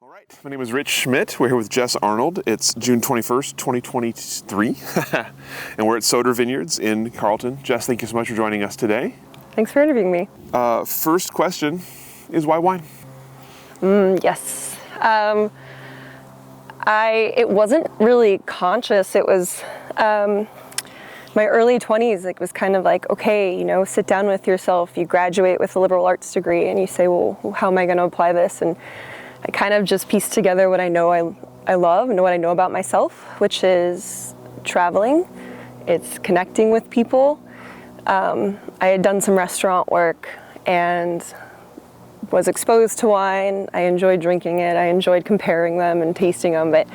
All right, my name is Rich Schmidt. We're here with Jess Arnold. It's June 21st, 2023, and we're at Soter Vineyards in Carlton. Jess, thank you so much for joining us today. Thanks for interviewing me. First question is, why wine? Yes. It wasn't really conscious. It was my early 20s. It was kind of like, okay, sit down with yourself. You graduate with a liberal arts degree and you say, well, how am I going to apply this? And I kind of just pieced together what I know I love and what I know about myself, which is traveling. It's connecting with people. I had done some restaurant work and was exposed to wine. I enjoyed drinking it. I enjoyed comparing them and tasting them. But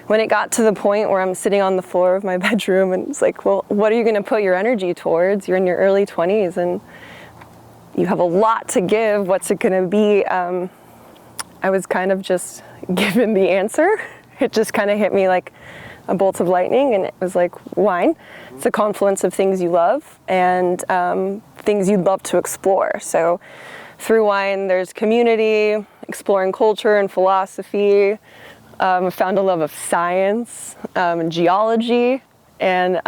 when it got to the point where I'm sitting on the floor of my bedroom and it's like, well, what are you going to put your energy towards? You're in your early 20s and you have a lot to give. What's it going to be? I was kind of just given the answer. It just kind of hit me like a bolt of lightning, and it was like, wine. It's a confluence of things you love and things you'd love to explore. So through wine, there's community, exploring culture and philosophy. I found a love of science and geology, and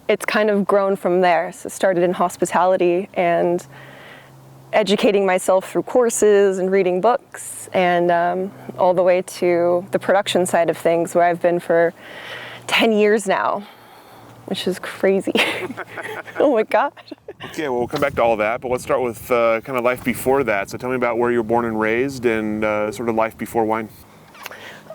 it's kind of grown from there. So it started in hospitality and educating myself through courses and reading books, and all the way to the production side of things, where I've been for 10 years now, which is crazy. Oh my God. Okay, well, we'll come back to all that, but let's start with kind of life before that. So tell me about where you were born and raised and sort of life before wine.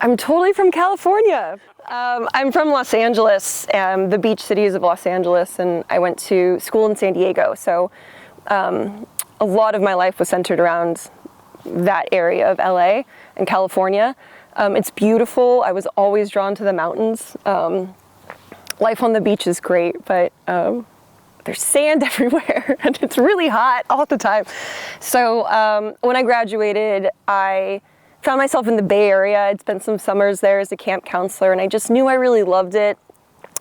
I'm totally from California. I'm from Los Angeles, the beach cities of Los Angeles, and I went to school in San Diego. So a lot of my life was centered around that area of LA and California. It's beautiful. I was always drawn to the mountains. Life on the beach is great, but there's sand everywhere and it's really hot all the time. So when I graduated, I found myself in the Bay Area. I'd spent some summers there as a camp counselor, and I just knew I really loved it.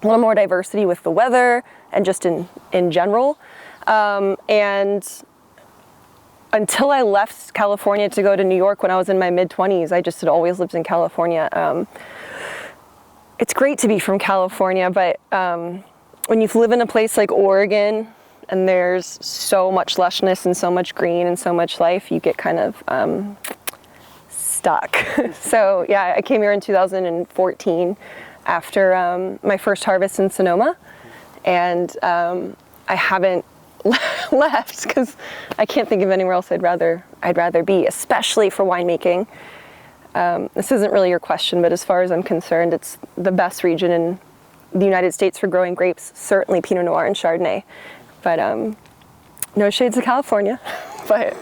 A little more diversity with the weather and just in general. And until I left California to go to New York when I was in my mid-20s, I just had always lived in California. It's great to be from California, but when you live in a place like Oregon and there's so much lushness and so much green and so much life, you get kind of stuck. So yeah, I came here in 2014 after my first harvest in Sonoma, and I haven't left because I can't think of anywhere else I'd rather be, especially for winemaking. This isn't really your question, but as far as I'm concerned, it's the best region in the United States for growing grapes, certainly Pinot Noir and Chardonnay. But no shades of California, but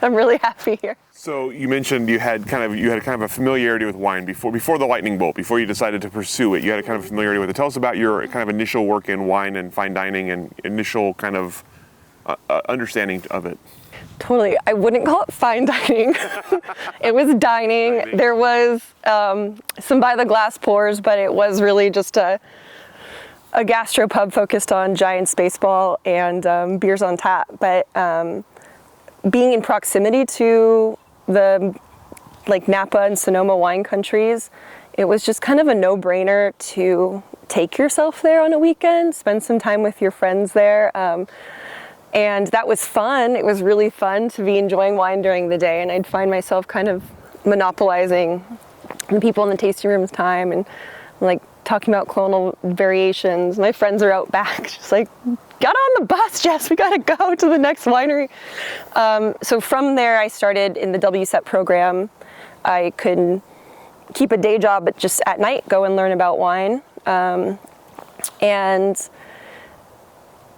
I'm really happy here. So you mentioned you had kind of a familiarity with wine before the lightning bolt, before you decided to pursue it. You had a kind of familiarity with it. Tell us about your kind of initial work in wine and fine dining and initial kind of understanding of it. Totally. I wouldn't call it fine dining. It was dining. There was some by the glass pours, but it was really just a gastro pub focused on Giants baseball and beers on tap. But being in proximity to the Napa and Sonoma wine countries, it was just kind of a no-brainer to take yourself there on a weekend, spend some time with your friends there. And that was fun. It was really fun to be enjoying wine during the day, and I'd find myself kind of monopolizing the people in the tasting room's time and talking about clonal variations. My friends are out back just like, get on the bus, Jess, we gotta go to the next winery. So from there I started in the WSET program. I could keep a day job, but just at night go and learn about wine. And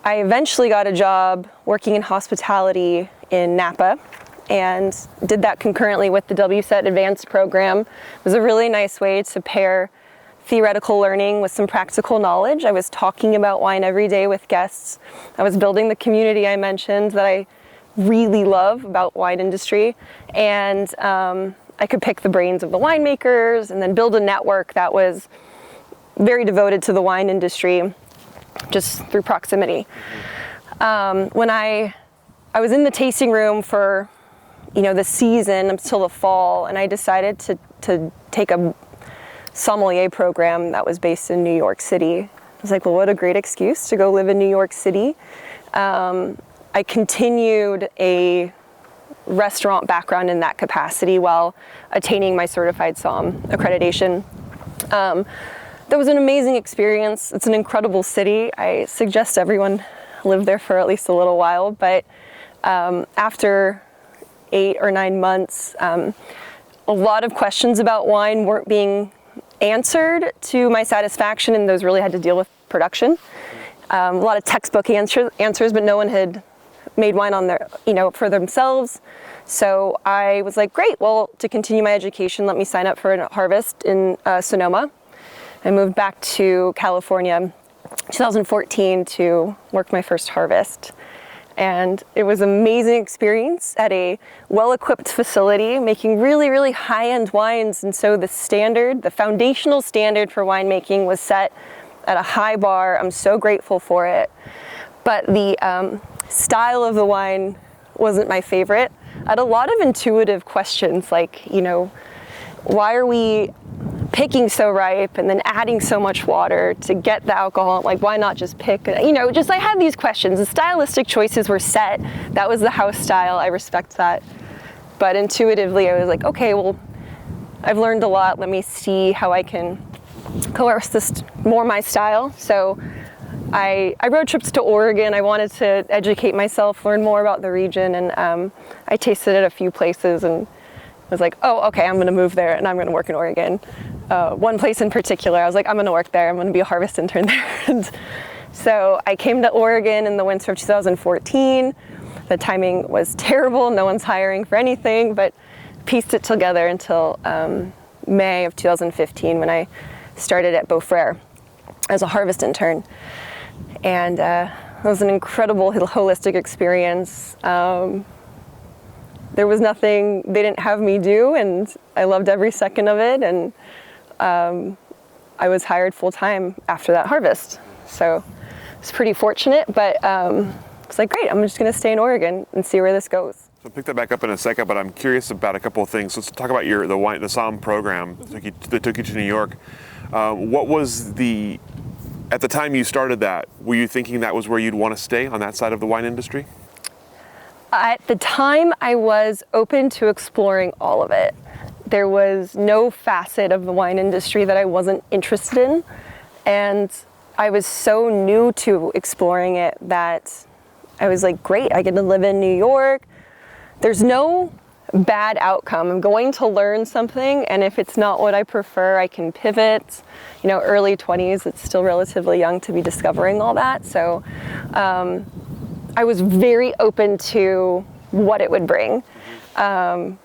I eventually got a job working in hospitality in Napa and did that concurrently with the WSET Advanced program. It was a really nice way to pair theoretical learning with some practical knowledge. I was talking about wine every day with guests. I was building the community I mentioned that I really love about wine industry. And I could pick the brains of the winemakers and then build a network that was very devoted to the wine industry just through proximity. When I was in the tasting room for the season until the fall, and I decided to take a sommelier program that was based in New York City. I was like, well, what a great excuse to go live in New York City. I continued a restaurant background in that capacity while attaining my certified somm accreditation. That was an amazing experience. It's an incredible city. I suggest everyone live there for at least a little while, but after 8 or 9 months, a lot of questions about wine weren't being answered to my satisfaction, and those really had to deal with production. A lot of textbook answers, but no one had made wine on their, for themselves. So I was like, great, well, to continue my education, let me sign up for a harvest in Sonoma. I moved back to California 2014 to work my first harvest. And it was an amazing experience at a well-equipped facility, making really, really high-end wines. And so the foundational standard for winemaking was set at a high bar. I'm so grateful for it. But the style of the wine wasn't my favorite. I had a lot of intuitive questions like, why are we picking so ripe and then adding so much water to get the alcohol? Like, why not just pick, I had these questions. The stylistic choices were set. That was the house style. I respect that. But intuitively, I was like, okay, well, I've learned a lot. Let me see how I can coerce this more my style. So I road trips to Oregon. I wanted to educate myself, learn more about the region, and I tasted at a few places and was like, oh, okay, I'm gonna move there and I'm gonna work in Oregon. One place in particular, I was like, I'm gonna work there, I'm gonna be a harvest intern there. And so I came to Oregon in the winter of 2014. The timing was terrible, no one's hiring for anything, but pieced it together until May of 2015 when I started at Beaufort as a harvest intern. And it was an incredible holistic experience. There was nothing they didn't have me do, and I loved every second of it. And I was hired full-time after that harvest. So it's pretty fortunate, but it's like, great, I'm just gonna stay in Oregon and see where this goes. So I'll pick that back up in a second, but I'm curious about a couple of things. Let's talk about the somm program that took you to New York. What was at the time you started that, were you thinking that was where you'd want to stay on that side of the wine industry? At the time, I was open to exploring all of it. There was no facet of the wine industry that I wasn't interested in. And I was so new to exploring it that I was like, great, I get to live in New York. There's no bad outcome. I'm going to learn something, and if it's not what I prefer, I can pivot. Early 20s, it's still relatively young to be discovering all that. So I was very open to what it would bring. And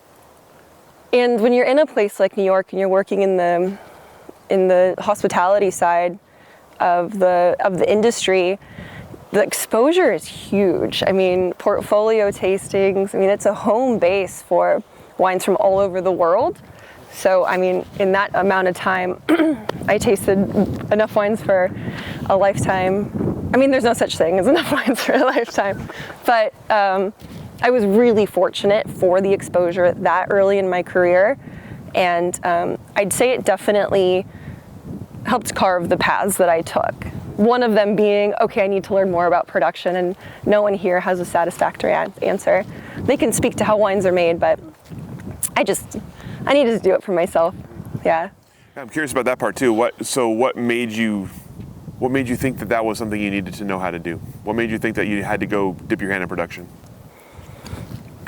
when you're in a place like New York and you're working in the hospitality side of the industry, the exposure is huge. I mean, portfolio tastings, it's a home base for wines from all over the world. So, in that amount of time, I tasted enough wines for a lifetime. There's no such thing as enough wines for a lifetime. But I was really fortunate for the exposure that early in my career. And I'd say it definitely helped carve the paths that I took. One of them being, okay, I need to learn more about production, and no one here has a satisfactory answer. They can speak to how wines are made, but I needed to do it for myself. Yeah. I'm curious about that part too. What made you think that was something you needed to know how to do? What made you think that you had to go dip your hand in production?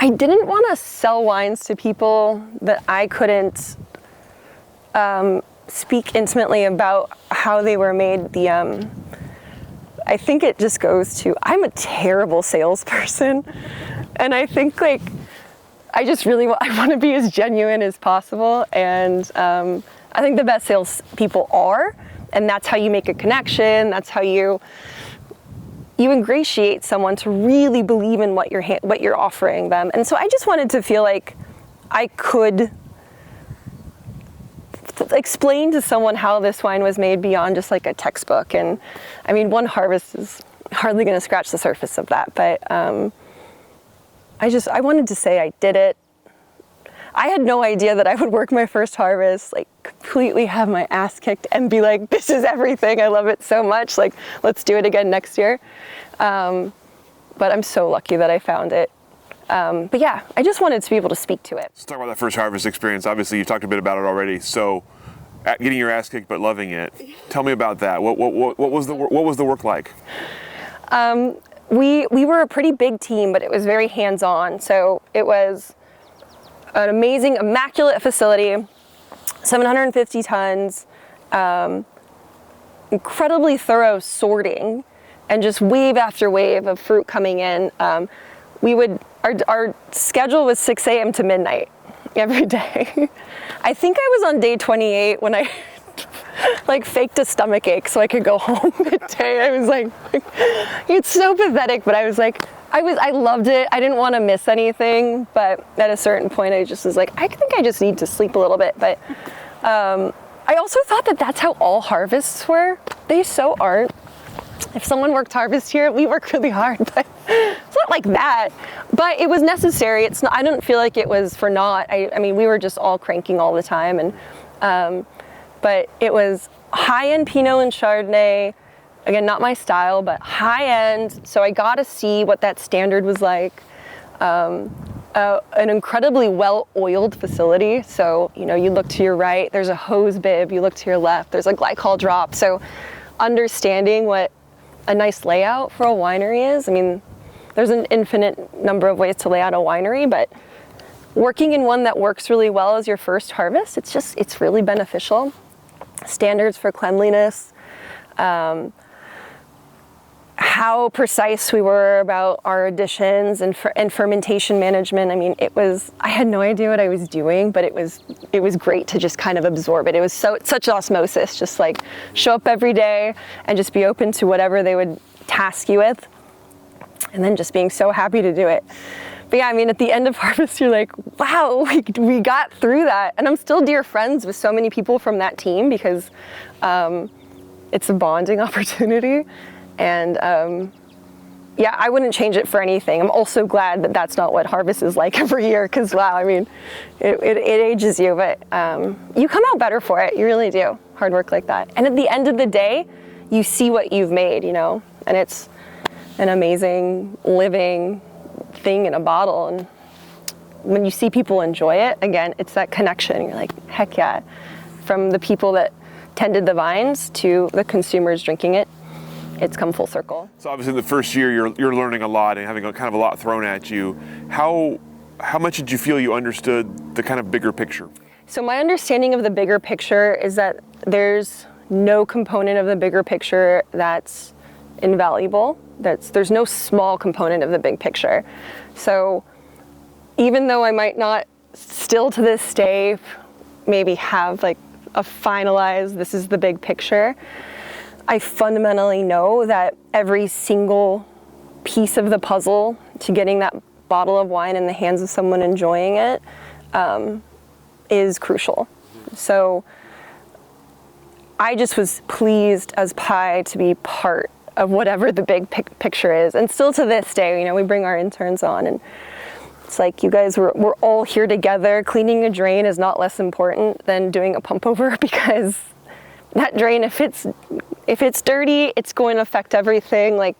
I didn't want to sell wines to people that I couldn't speak intimately about how they were made. I think it just goes to, I'm a terrible salesperson, and I think I want to be as genuine as possible, and I think the best salespeople are, and that's how you make a connection. That's how you ingratiate someone to really believe in what you're offering them. And so I just wanted to feel like I could explain to someone how this wine was made beyond just like a textbook. And one harvest is hardly going to scratch the surface of that, but I wanted to say I did it. I had no idea that I would work my first harvest, like completely have my ass kicked and be like, this is everything. I love it so much. Like, let's do it again next year. But I'm so lucky that I found it. But yeah, I just wanted to be able to speak to it. Let's talk about that first harvest experience. Obviously, you talked a bit about it already. So, getting your ass kicked but loving it. Tell me about that. What was the work like? We were a pretty big team, but it was very hands-on. So it was an amazing, immaculate facility, 750 tons, incredibly thorough sorting, and just wave after wave of fruit coming in. Our schedule was 6 a.m. to midnight every day. I think I was on day 28 when I like faked a stomach ache so I could go home midday. I was like, it's so pathetic, but I was like, I loved it. I didn't want to miss anything, but at a certain point I just was like, I think I just need to sleep a little bit. But I also thought that that's how all harvests were. They so aren't. If someone worked harvest here, we work really hard, but it's not like that. But it was necessary. It's not, I don't feel like it was for naught. I mean, we were just all cranking all the time, and but it was high-end Pinot and Chardonnay. Again, not my style, but high-end. So I got to see what that standard was like. An incredibly well-oiled facility. So, you know, you look to your right, there's a hose bib. You look to your left, there's a glycol drop. So understanding what a nice layout for a winery is. I mean, there's an infinite number of ways to lay out a winery, but working in one that works really well as your first harvest, it's really beneficial. Standards for cleanliness, how precise we were about our additions and fermentation management. I mean, I had no idea what I was doing, but it was great to just kind of absorb it. It was such osmosis, just like show up every day and just be open to whatever they would task you with, and then just being so happy to do it. But yeah, I mean, at the end of harvest, you're like, wow, we got through that. And I'm still dear friends with so many people from that team because it's a bonding opportunity. And yeah, I wouldn't change it for anything. I'm also glad that that's not what harvest is like every year, because wow, I mean, it ages you, but you come out better for it. You really do. Hard work like that. And at the end of the day, you see what you've made, you know, and it's an amazing living thing in a bottle. And when you see people enjoy it, again, it's that connection. You're like, heck yeah. From the people that tended the vines to the consumers drinking it, it's come full circle. So obviously the first year you're learning a lot and having kind of a lot thrown at you. How much did you feel you understood the kind of bigger picture? So my understanding of the bigger picture is that there's no component of the bigger picture that's invaluable. There's no small component of the big picture. So even though I might not still to this day maybe have like a finalized, this is the big picture, I fundamentally know that every single piece of the puzzle to getting that bottle of wine in the hands of someone enjoying it is crucial. So I just was pleased as pie to be part of whatever the big picture is. And still to this day, you know, we bring our interns on and it's like, you guys, we're all here together. Cleaning a drain is not less important than doing a pump over, because that drain, if it's dirty, it's going to affect everything. Like,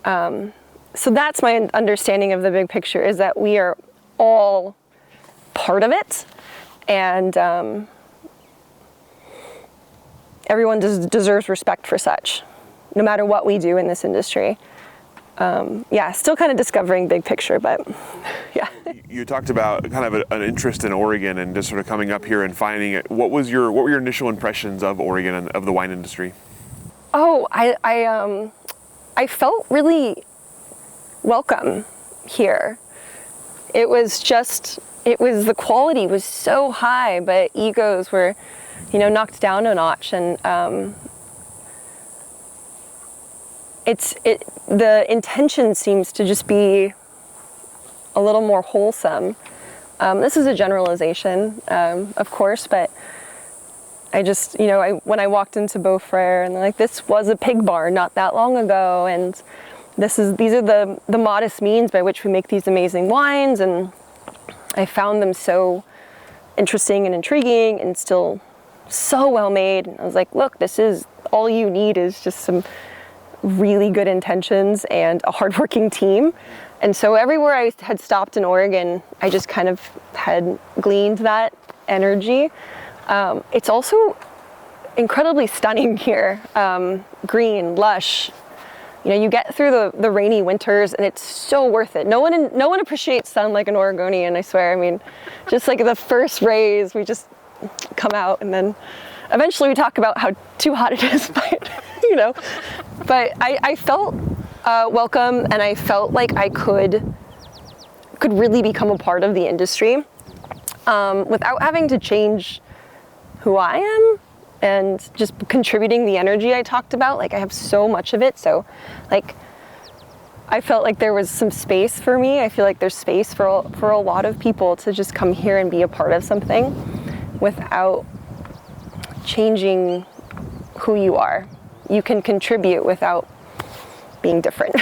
so that's my understanding of the big picture, is that we are all part of it, and everyone deserves respect for such, no matter what we do in this industry. Yeah, still kind of discovering big picture, but yeah. You talked about kind of an interest in Oregon and just sort of coming up here and finding it. What were your initial impressions of Oregon and of the wine industry? Oh, I felt really welcome here. The quality was so high, but egos were, you know, knocked down a notch, and the intention seems to just be a little more wholesome. This is a generalization, of course, but I just, you know, when I walked into Beaufort and like, this was a pig barn not that long ago, and these are the modest means by which we make these amazing wines, and I found them so interesting and intriguing and still so well made. And I was like, look, this is all you need is just some really good intentions and a hardworking team. And so everywhere I had stopped in Oregon, I just kind of had gleaned that energy. It's also incredibly stunning here, green, lush. You know, you get through the rainy winters and it's so worth it. No one appreciates sun like an Oregonian, I swear. I mean, just like the first rays, we just come out, and then eventually we talk about how too hot it is, but you know. But I felt welcome, and I felt like I could really become a part of the industry without having to change who I am, and just contributing the energy I talked about. Like, I have so much of it, so like I felt like there was some space for me. I feel like there's space for a lot of people to just come here and be a part of something without changing who you are. You can contribute without being different.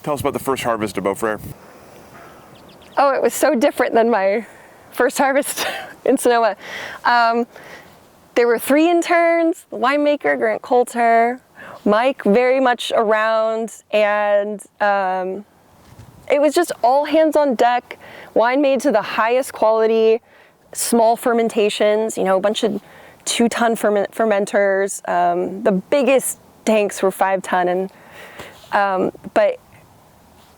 Tell us about the first harvest of Beaufort. Oh, it was so different than my first harvest in Sonoma. There were 3 interns, the winemaker, Grant Coulter, Mike very much around, and it was just all hands on deck, wine made to the highest quality, small fermentations, you know, a bunch of 2-ton fermenters. The biggest tanks were 5-ton, and but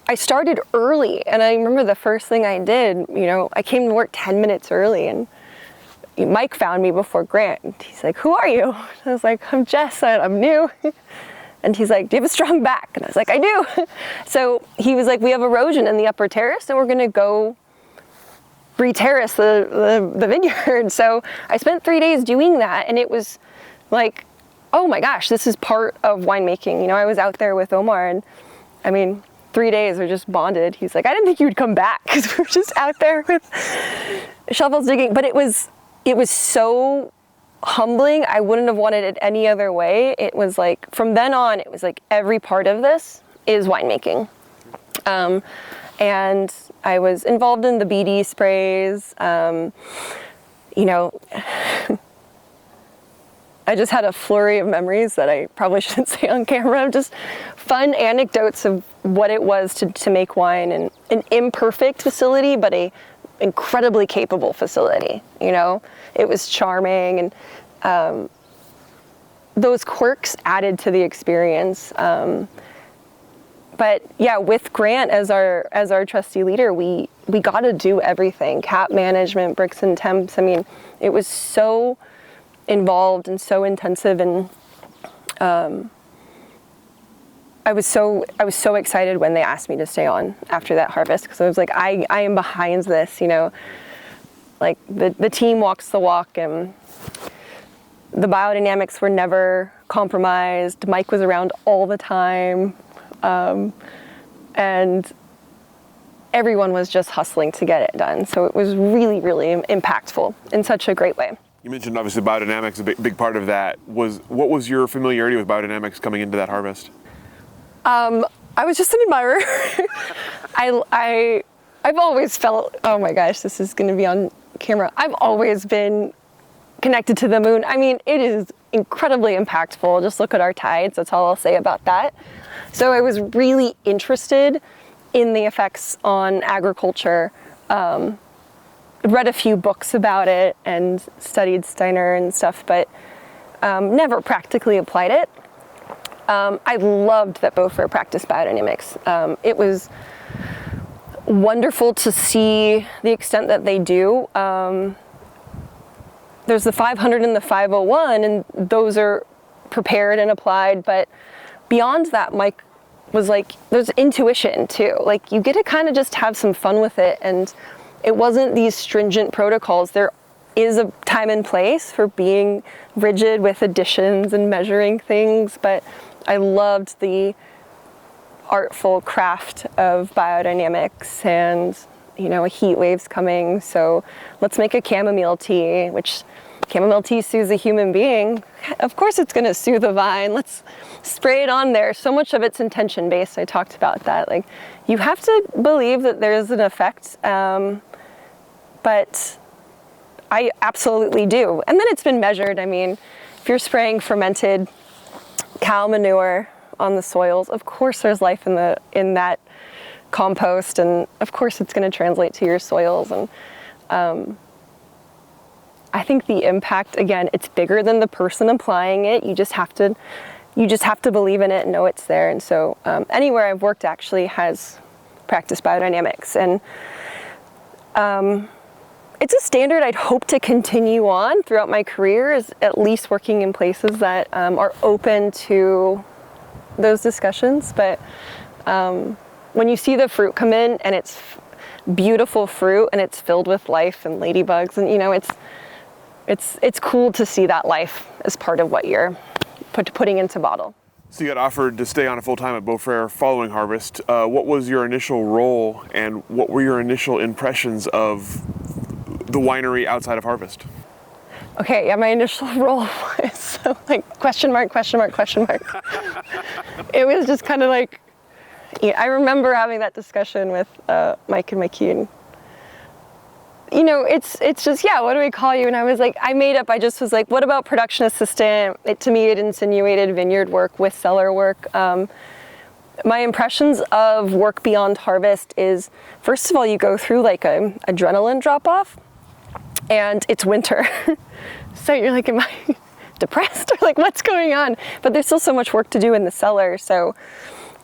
I started early, and I remember the first thing I did, you know, I came to work 10 minutes early, and Mike found me before Grant. He's like, "Who are you?" I was like, "I'm Jess, I'm new." And he's like, "Do you have a strong back?" And I was like, "I do." So he was like, "We have erosion in the upper terrace, and we're gonna go re-terrace the vineyard." So I spent 3 days doing that, and it was like, oh my gosh, this is part of winemaking. You know, I was out there with Omar, and I mean, 3 days are just bonded. He's like, "I didn't think you would come back," because we were just out there with shovels digging. But it was so humbling. I wouldn't have wanted it any other way. It was like, from then on, it was like every part of this is winemaking. And I was involved in the BD sprays. You know, I just had a flurry of memories that I probably shouldn't say on camera, just fun anecdotes of what it was to make wine in an imperfect facility, but a incredibly capable facility. You know, it was charming, and those quirks added to the experience. But yeah, with Grant as our trustee leader, we got to do everything: cap management, bricks and temps. I mean, it was so involved and so intensive, and I was so excited when they asked me to stay on after that harvest, because I was like, I am behind this, you know, like the team walks the walk, and the biodynamics were never compromised. Mike was around all the time, and everyone was just hustling to get it done. So it was really, really impactful in such a great way. You mentioned obviously biodynamics, a big part of that. What was your familiarity with biodynamics coming into that harvest? I was just an admirer. I've always felt, oh my gosh, this is going to be on camera. I've always been connected to the moon. I mean, it is incredibly impactful. Just look at our tides. That's all I'll say about that. So I was really interested in the effects on agriculture. Read a few books about it and studied Steiner and stuff, but never practically applied it. I loved that Beaufort practiced biodynamics. It was wonderful to see the extent that they do. There's the 500 and the 501, and those are prepared and applied, but beyond that, Mike was like, there's intuition too. Like, you get to kind of just have some fun with it, and it wasn't these stringent protocols. There is a time and place for being rigid with additions and measuring things, but I loved the artful craft of biodynamics, and you know, a heat wave's coming, so let's make a chamomile tea, which chamomile tea soothes a human being. Of course it's going to soothe a vine. Let's spray it on there. So much of it's intention based. I talked about that. Like, you have to believe that there's an effect, but I absolutely do. And then it's been measured. I mean, if you're spraying fermented cow manure on the soils, of course there's life in that compost, and of course it's going to translate to your soils. And I think the impact, again, it's bigger than the person applying it. You just have to believe in it and know it's there. And so anywhere I've worked actually has practiced biodynamics, and it's a standard I'd hope to continue on throughout my career, is at least working in places that are open to those discussions. But when you see the fruit come in and it's beautiful fruit and it's filled with life and ladybugs, and it's cool to see that life as part of what you're putting into bottle. So you got offered to stay on a full-time at Beaufort following harvest. What was your initial role, and what were your initial impressions of the winery outside of harvest? Okay, yeah, my initial role was like question mark. It was just kind of like, I remember having that discussion with Mike and Mikey, and it's just, yeah, what do we call you? And I was like, I just was like, what about production assistant? To me, it insinuated vineyard work with cellar work. My impressions of work beyond harvest is, first of all, you go through like a adrenaline drop off, and it's winter. So you're like, am I depressed, or like what's going on? But there's still so much work to do in the cellar. So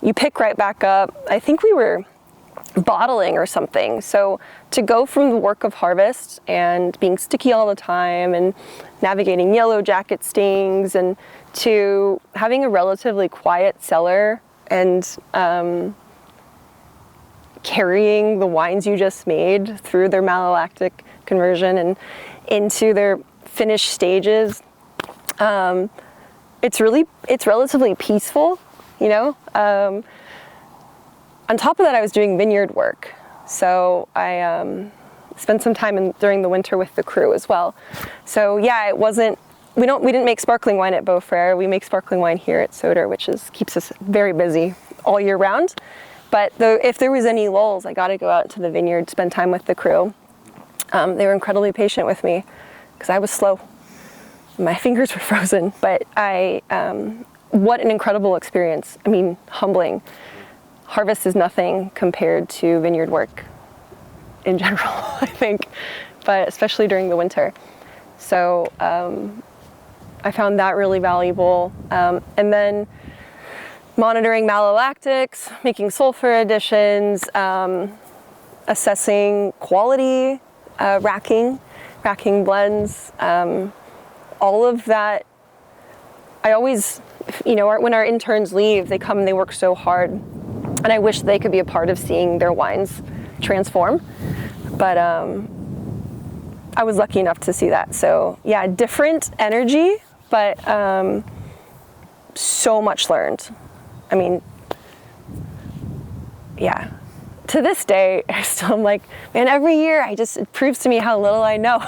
you pick right back up. I think we were bottling or something. So to go from the work of harvest and being sticky all the time and navigating yellow jacket stings, and to having a relatively quiet cellar and carrying the wines you just made through their malolactic conversion and into their finished stages, it's relatively peaceful, on top of that, I was doing vineyard work. So I spent some time during the winter with the crew as well. So yeah, we didn't make sparkling wine at Beaufort. We make sparkling wine here at Soter, which keeps us very busy all year round. But if there was any lulls, I got to go out to the vineyard, spend time with the crew. They were incredibly patient with me because I was slow. My fingers were frozen, but what an incredible experience. I mean, humbling. Harvest is nothing compared to vineyard work in general, I think, but especially during the winter. So I found that really valuable. And then monitoring malolactics, making sulfur additions, assessing quality, racking blends, all of that. I always, when our interns leave, they come and they work so hard, and I wish they could be a part of seeing their wines transform. But I was lucky enough to see that. So yeah, different energy, but so much learned. I mean, yeah. To this day, I still am like, man, every year it proves to me how little I know.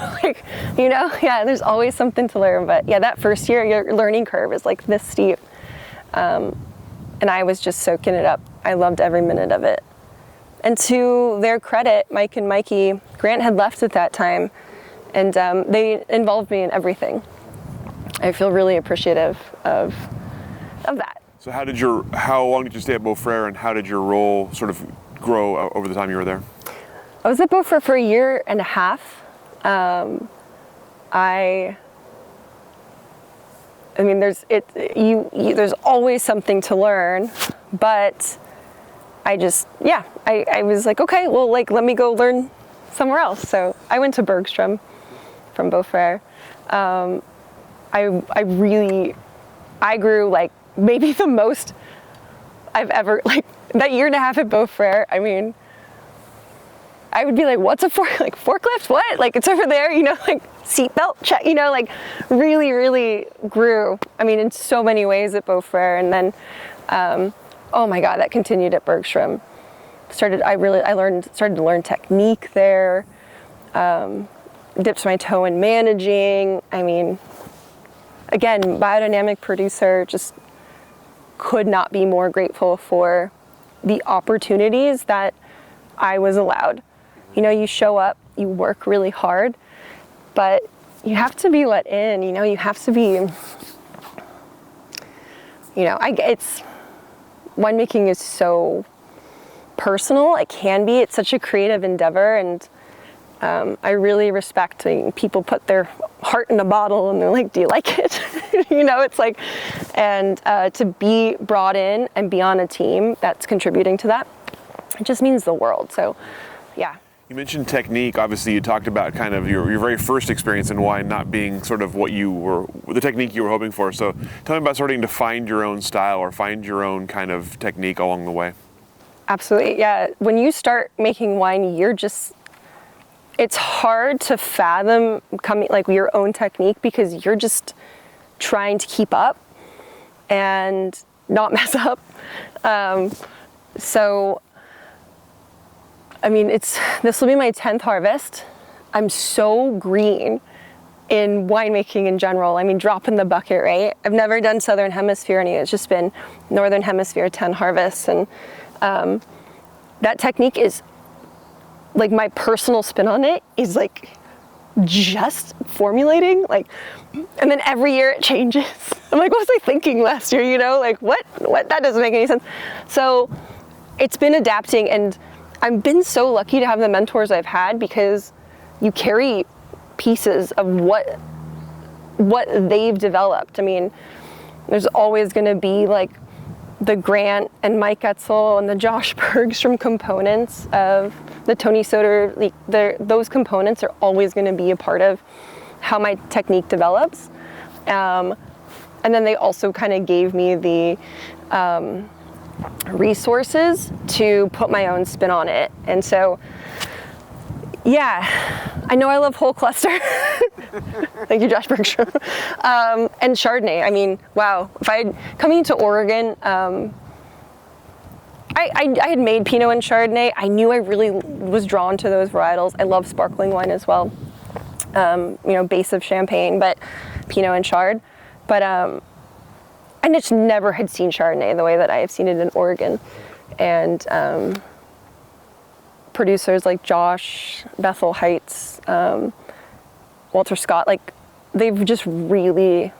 Yeah, there's always something to learn. But yeah, that first year, your learning curve is like this steep. And I was just soaking it up. I loved every minute of it. And to their credit, Mike and Mikey, Grant had left at that time, and they involved me in everything. I feel really appreciative of that. So how long did you stay at Beaufort, and how did your role sort of grow over the time you were there? I was at Beaufort for a year and a half. I mean, there's always something to learn, but I was like, okay, well, like, let me go learn somewhere else. So I went to Bergstrom from Beaufort. I grew like maybe the most I've ever, like, that year and a half at Beaufort. I mean, I would be like, what's a forklift? What? Like, it's over there, like seatbelt check, like really, really grew. I mean, in so many ways at Beaufort. And then, oh my God, that continued at Bergstrom. Started to learn technique there. Dipped my toe in managing. I mean, again, biodynamic producer, just could not be more grateful for the opportunities that I was allowed. You know, you show up, you work really hard, but you have to be let in, you know, you have to be, you know, it's, winemaking is so personal. It can be, it's such a creative endeavor, and I really respect when people put their heart in a bottle and they're like, do you like it? You know, it's like, and to be brought in and be on a team that's contributing to that, it just means the world. So, yeah. You mentioned technique. Obviously, you talked about kind of your very first experience in wine not being sort of what you were, the technique you were hoping for. So tell me about starting to find your own style or find your own kind of technique along the way. Absolutely, yeah. When you start making wine, you're just, it's hard to fathom coming like your own technique because you're just trying to keep up and not mess up. So, I mean, this will be my 10th harvest. I'm so green in winemaking in general. I mean, drop in the bucket, right? I've never done Southern Hemisphere any. It's just been Northern Hemisphere 10 harvests. And that technique is, like, my personal spin on it is like just formulating, like, and then every year it changes. I'm like, what was I thinking last year? You know, like what, that doesn't make any sense. So it's been adapting, and I've been so lucky to have the mentors I've had because you carry pieces of what they've developed. I mean, there's always going to be like the Grant and Mike Etzel and the Josh Bergstrom components of the Tony Soter. Like those components are always going to be a part of how my technique develops. And then they also kind of gave me the resources to put my own spin on it. And so, yeah, I know I love whole cluster. Thank you, Josh Bergstrom. And Chardonnay. I mean, wow. If I had coming to Oregon, I had made Pinot and Chardonnay. I knew I really was drawn to those varietals. I love sparkling wine as well. You know, base of Champagne, but Pinot and Chard. But I just never had seen Chardonnay the way that I have seen it in Oregon. And producers like Josh, Bethel Heights, Walter Scott, like they've just really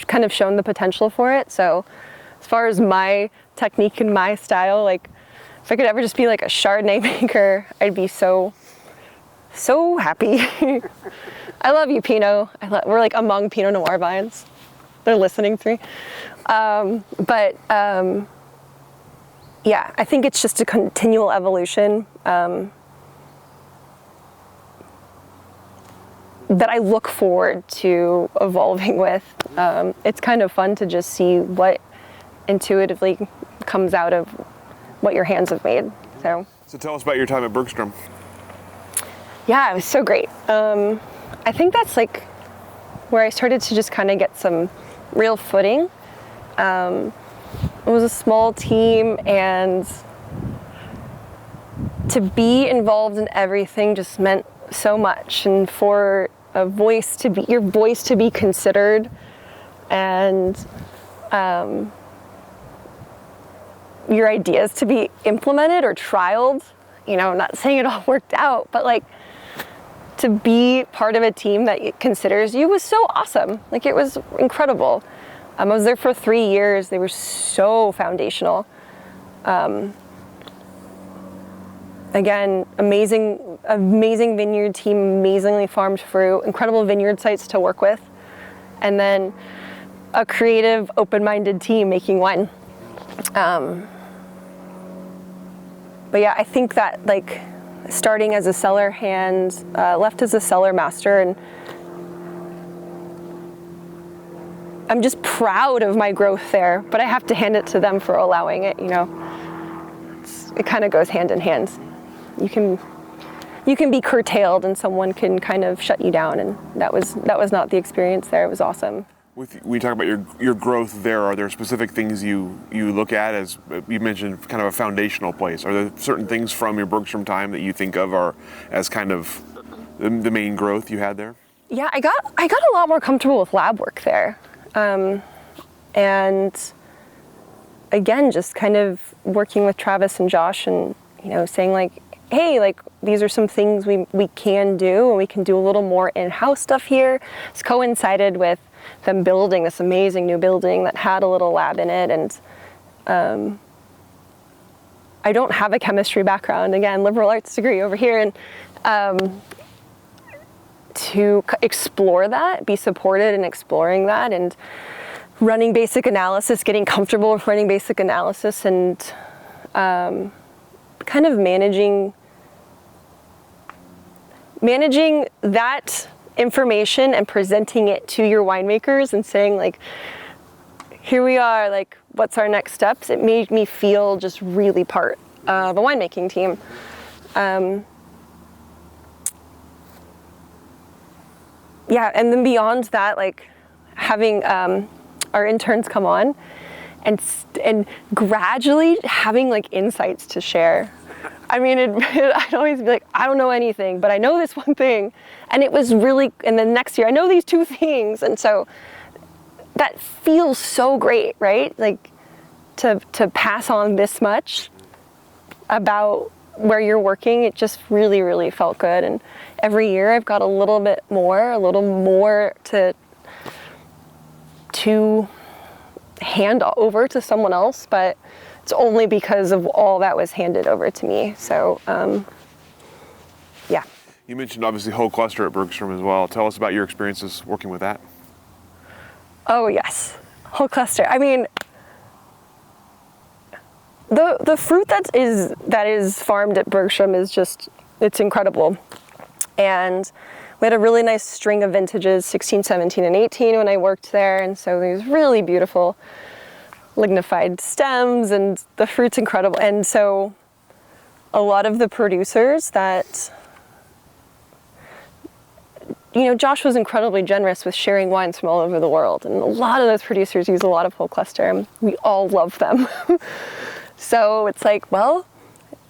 kind of shown the potential for it. So as far as my technique and my style, like if I could ever just be like a Chardonnay maker, I'd be so happy. I love you, Pinot. We're like among Pinot Noir vines. They're listening to me. Yeah, I think it's just a continual evolution that I look forward to evolving with. It's kind of fun to just see what intuitively comes out of what your hands have made. So tell us about your time at Bergstrom. Yeah, it was so great. I think that's like where I started to just kind of get some real footing. It was a small team, and to be involved in everything just meant so much. And for your voice to be considered, and your ideas to be implemented or trialed. You know, I'm not saying it all worked out, but like to be part of a team that considers you was so awesome. Like it was incredible. I was there for 3 years. They were so foundational. Again, amazing vineyard team, amazingly farmed fruit, incredible vineyard sites to work with, and then a creative, open-minded team making wine. But yeah, I think that like starting as a cellar hand, left as a cellar master, and I'm just proud of my growth there, but I have to hand it to them for allowing it, you know. It kind of goes hand in hand. You can be curtailed and someone can kind of shut you down, and that was not the experience there. It was awesome. We talk about your growth there. Are there specific things you look at as, you mentioned, kind of a foundational place? Are there certain things from your Bergstrom time that you think of as kind of the main growth you had there? Yeah, I got a lot more comfortable with lab work there. And again, just kind of working with Travis and Josh and, you know, saying like, hey, like these are some things we can do, and we can do a little more in-house stuff here. It's coincided with them building this amazing new building that had a little lab in it, and I don't have a chemistry background, again, liberal arts degree over here, and to explore that, be supported in exploring that, and running basic analysis, getting comfortable with running basic analysis, and kind of managing that information and presenting it to your winemakers and saying, like, here we are, like, what's our next steps? It made me feel just really part of a winemaking team. Yeah, and then beyond that, like having our interns come on and gradually having like insights to share. I mean, I'd always be like, I don't know anything, but I know this one thing. And it was really, and then next year, I know these two things. And so that feels so great, right? Like to pass on this much about where you're working, it just really, really felt good. And every year I've got a little more to hand over to someone else, but it's only because of all that was handed over to me. So, yeah. You mentioned obviously whole cluster at Bergstrom as well. Tell us about your experiences working with that. Oh yes, whole cluster. I mean, the fruit that is farmed at Bergstrom is just, it's incredible. And we had a really nice string of vintages, 16, 17, and 18 when I worked there. And so these really beautiful lignified stems, and the fruit's incredible. And so a lot of the producers that, you know, Josh was incredibly generous with sharing wines from all over the world. And a lot of those producers use a lot of whole cluster, and we all love them. So it's like, well,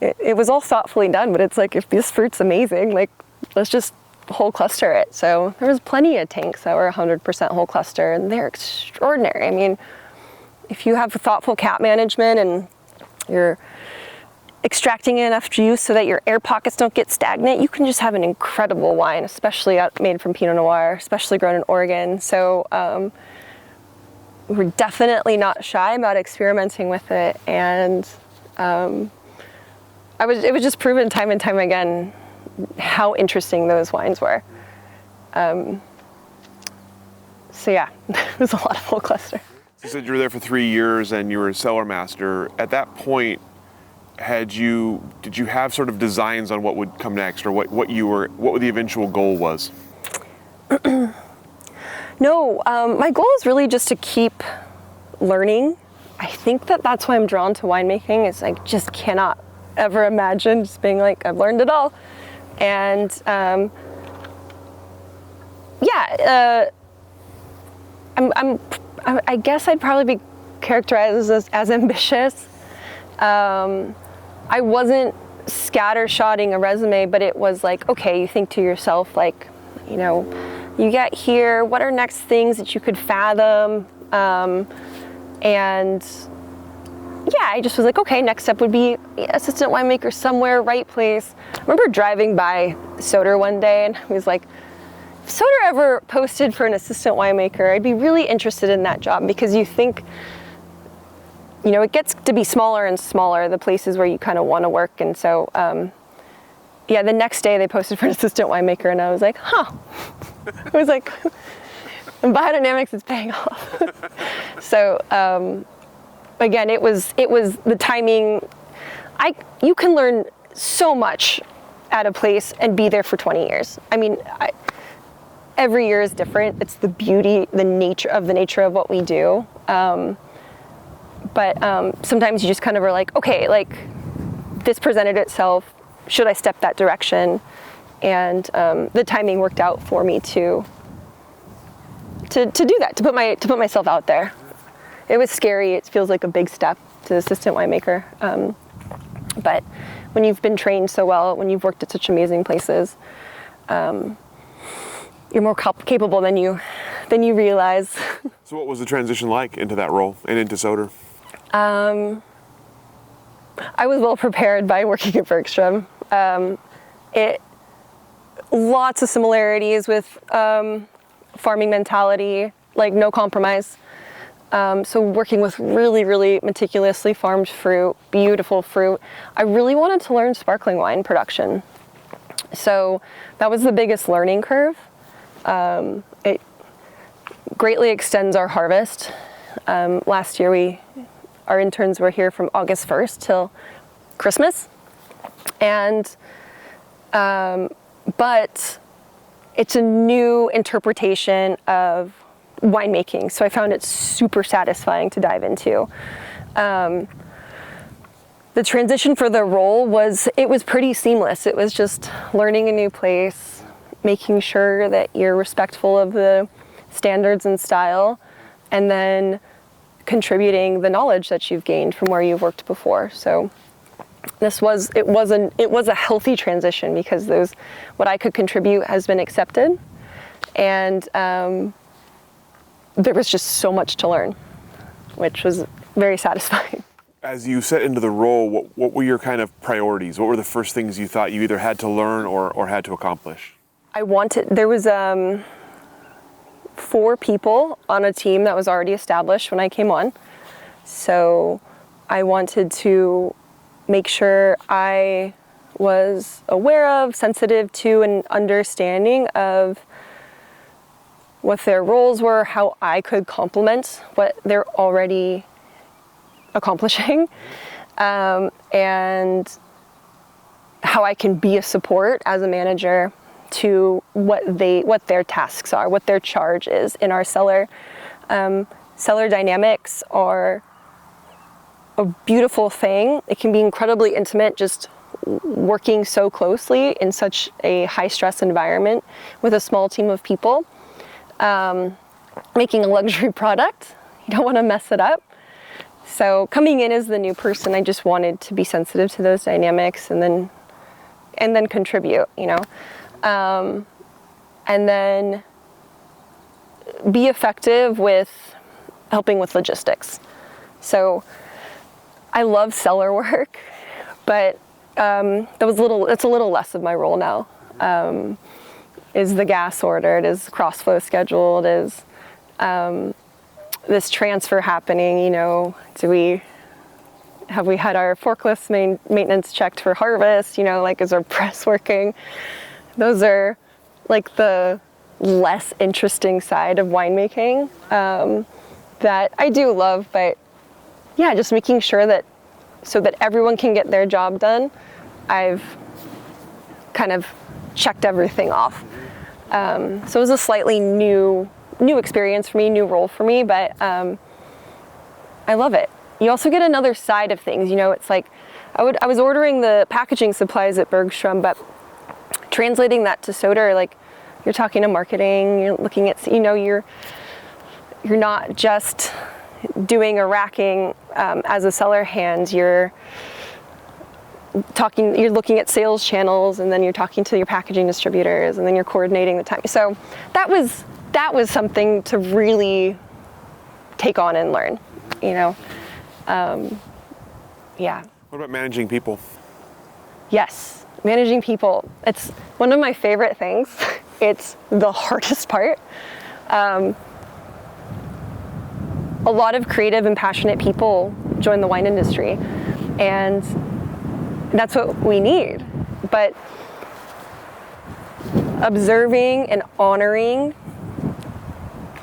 it was all thoughtfully done, but it's like, if this fruit's amazing, like, let's just whole cluster it. So there was plenty of tanks that were 100% whole cluster, and they're extraordinary. I mean, if you have thoughtful cap management and you're extracting enough juice so that your air pockets don't get stagnant, you can just have an incredible wine, especially made from Pinot Noir, especially grown in Oregon. So we're definitely not shy about experimenting with it. And it was just proven time and time again how interesting those wines were. So yeah, it was a lot of whole cluster. You said you were there for 3 years and you were a cellar master. At that point, did you have sort of designs on what would come next, or what the eventual goal was? No, my goal is really just to keep learning. I think that's why I'm drawn to winemaking. Is I just cannot ever imagine just being like, I've learned it all. And I guess I'd probably be characterized as ambitious. I wasn't scattershotting a resume, but it was like, okay, you think to yourself, like, you know, you get here, what are next things that you could fathom? And yeah, I just was like, okay, next step would be assistant winemaker somewhere, right place. I remember driving by Soter one day, and I was like, if Soter ever posted for an assistant winemaker, I'd be really interested in that job, because you think, you know, it gets to be smaller and smaller, the places where you kind of want to work. And so, yeah, the next day they posted for an assistant winemaker, and I was like, huh. I was like, Biodynamics is paying off. So, again, it was the timing. You can learn so much at a place and be there for 20 years. I mean, every year is different. It's the beauty, the nature of what we do. But sometimes you just kind of are like, okay, like this presented itself. Should I step that direction? And the timing worked out for me to do that, to put myself out there. It was scary. It feels like a big step to assistant winemaker. But when you've been trained so well, when you've worked at such amazing places, you're more capable than you realize. So what was the transition like into that role and into Soter? I was well prepared by working at Bergstrom. Lots of similarities with farming mentality, like no compromise. So working with really, really meticulously farmed fruit, beautiful fruit. I really wanted to learn sparkling wine production. So that was the biggest learning curve. It greatly extends our harvest. Last year our interns were here from August 1st till Christmas. And but it's a new interpretation of winemaking, so I found it super satisfying to dive into. The transition for the role was pretty seamless. It was just learning a new place, making sure that you're respectful of the standards and style, and then contributing the knowledge that you've gained from where you've worked before. So it was a healthy transition because what I could contribute has been accepted, and there was just so much to learn, which was very satisfying. As you set into the role, what were your kind of priorities? What were the first things you thought you either had to learn or had to accomplish? There was 4 people on a team that was already established when I came on. So I wanted to make sure I was aware of, sensitive to, and understanding of what their roles were, how I could complement what they're already accomplishing, and how I can be a support as a manager to what their tasks are, what their charge is in our cellar. Cellar dynamics are a beautiful thing. It can be incredibly intimate, just working so closely in such a high stress environment with a small team of people. Making a luxury product, you don't want to mess it up. So coming in as the new person, I just wanted to be sensitive to those dynamics and then contribute, and then be effective with helping with logistics. So I love cellar work, but it's a little less of my role now. Is the gas ordered? Is cross-flow scheduled? Is this transfer happening? Have we had our forklifts maintenance checked for harvest? Is our press working? Those are like the less interesting side of winemaking that I do love, but yeah, just making sure that so that everyone can get their job done, I've kind of checked everything off. So it was a slightly new experience for me, new role for me, but I love it. You also get another side of things. It's like I was ordering the packaging supplies at Bergstrom, but translating that to Soter, like you're talking to marketing, you're looking at, you're not just doing a racking as a cellar hand. You're looking at sales channels, and then you're talking to your packaging distributors, and then you're coordinating the time. So that was something to really take on and learn, yeah. What about managing people? Yes, managing people. It's one of my favorite things. It's the hardest part. A lot of creative and passionate people join the wine industry, and that's what we need. But observing and honoring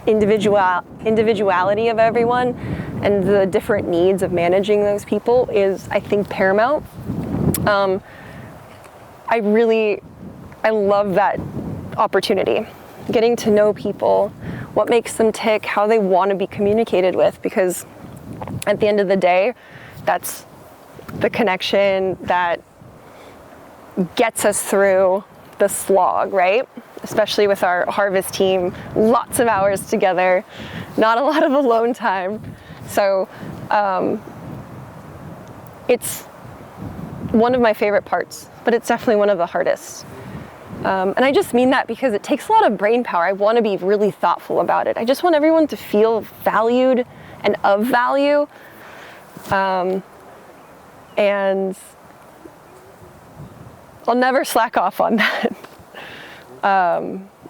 individuality of everyone and the different needs of managing those people is, I think, paramount. I love that opportunity, getting to know people, what makes them tick, how they want to be communicated with, because at the end of the day, that's the connection that gets us through the slog, right? Especially with our harvest team, lots of hours together, not a lot of alone time. So it's one of my favorite parts, but it's definitely one of the hardest. And I just mean that because it takes a lot of brain power. I want to be really thoughtful about it. I just want everyone to feel valued and of value. And I'll never slack off on that.